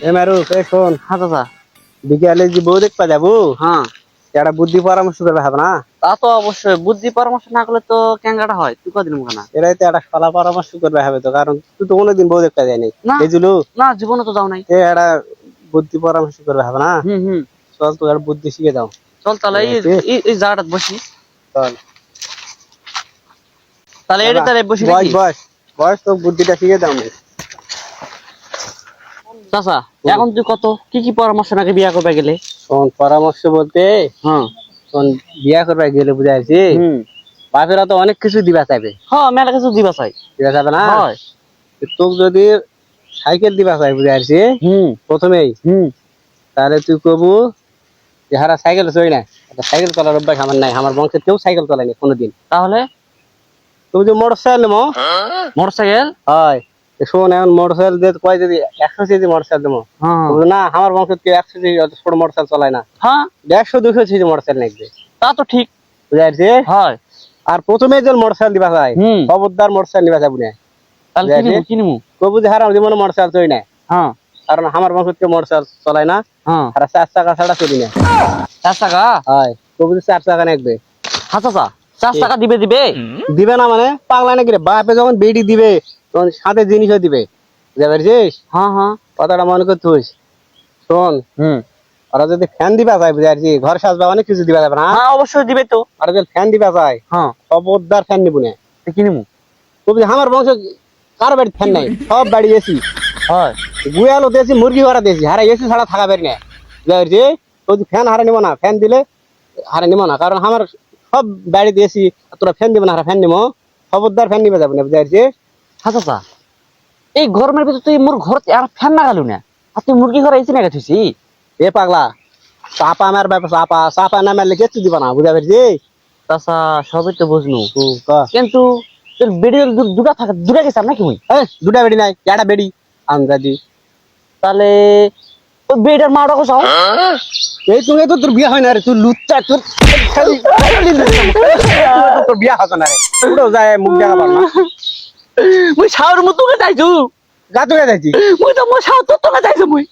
এ মারু কে শোন। হ্যাঁ চাচা। বিকেলে যে বউ দেখবা যাবো, হ্যাঁ একটা বুদ্ধি পরামর্শ করবে হবে না? তা তো অবশ্যই, বুদ্ধি পরামর্শ না করলে তো ক্যাঙ্গাটা হয়, তুই কদিন মুখে না। এরাই তো একটা সলা পরামর্শ করবে হবে তো, কারণ তুই তো কোনোদিন বউ দেখতে যায়নি। না এই জুলু না, জীবনে তো যাও নাই। এ একটা বুদ্ধি পরামর্শ করবে হবে না? হুম। চল তো আর বুদ্ধি শিখে দাও। চল তাহলে এই জায়গাটা বসি। চল তাহলে এটা তাহলে বসি বয়স নাকি? বয়স বয়স তো বুদ্ধিটা শিখে দাও। চাচা এখন তুই কত কি কি পরামর্শ নাকি বিয়া করবে গেলে? শোন পরামর্শ বলতে, হ্যাঁ শোন বিয়া করবে গেলে বুঝাইছি, হুম বাপেরা তো অনেক কিছু দিবা চাইবে। হ্যাঁ, মেলা কিছু দিবা চাই। দিবা চাইবে না? হয়। তোকে যদি সাইকেল দিবা চাই বুঝাইছি হুম প্রথমেই, হুম তাহলে তুই কবু যে হারা সাইকেল চই না, সাইকেল চলার অভ্যাস আমার নাই, আমার বংশের কেউ সাইকেল চলায়নি কোনোদিন। তাহলে তুমি যে মোটর সাইকেল নেবো, মোটর সাইকেল। হয় শোন এখন মোটর সাইকেল দিয়ে কয় যদি 100 সিসি মোটর সাইকেল দেবো, হ্যাঁ না আমার বংশের কেউ 100 সিসি ছোট মোটর সাইকেল চলায় না, হ্যাঁ 100-200 সিসি মোটর সাইকেল নেবে তা তো ঠিক। বুঝাইছি। হয়। আর প্রথমে যে মোটর সাইকেল দিবা চাই, হুম খবরদার মোটর সাইকেল নিবা যাবো না। তাহলে কি নিমু? কবু যে হারা জীবনে মোটর সাইকেল চই না, হ্যাঁ কারণ আমার বংশের কেউ মোটর সাইকেল চলায় না, হ্যাঁ আর 4 চাকা ছাড়া চলি না। 4 টাকা। হয় কবু যে 4 চাকা নেবে। হ্যাঁ চাচা, 4 টাকা দিবে দিবে। দিবে না মানে পাগলা নাকি রে, বাপে যখন বেডি দিবে তখন সাথে জিনিসও দিবে, বুঝতে পারছিস? হ্যাঁ কথাটা মনে করছিস। শোন হুম ওরা যদি ফ্যান দিবা চাই বুঝতে পারছিস, ঘর সাজবা অনেক কিছু দিবা যাবে না, হ্যাঁ অবশ্যই দিবে তো। আর যদি ফ্যান দিবা চাই হ্যাঁ খবরদার ফ্যান নিবো না। কি নিমু? তবে আমার বংশ কারো বাড়ি ফ্যান নাই, সব বাড়ি এসি। হয়। গুয়ালো দিয়েছি, মুরগি ভরা দিয়েছি, হারা এসি ছাড়া থাকা পারি না, বুঝতে পারছিস? যদি ফ্যান হারা নিবো না, ফ্যান দিলে হারা নিবো না, কারণ আমার সব বাড়ি দিয়েছি, তোরা ফ্যান দিবে না, হারা ফ্যান নিবো, খবরদার ফ্যান নিবে যাবে না, বুঝতে পারছিস? হ্যাঁ চাচা, এই গরমের ভিতর তুই মোর ঘর আর ফ্যান লাগালু না, আর তুই মুরগি ঘরে এসি না গেছিস? এ পাগলা চাপা আমার ব্যাপার, চাপা চাপা না মারলে কিচ্ছু দিবা না, বুঝতে পারছিস? চাচা সবই তো বুঝনু, ক। কিন্তু তোর বেডি দুটা থাকে, দুটা গেছে নাকি মুই? দুটা বেড়ি নাই, একটা বেড়ি আন্দাজি। তাহলে ওই বেডার মাটা কোসাও। এই তুমি তো তোর বিয়া হয় না রে, তুই লুচ্চা, তোর তোর বিয়া হবে না রে, পুরো যায় মুখ দেখা পার না। মুই শাওর মতো কে যাইছু, গা তুই যাইছি মুই তো মোর শাওর তো না যাইছু মুই।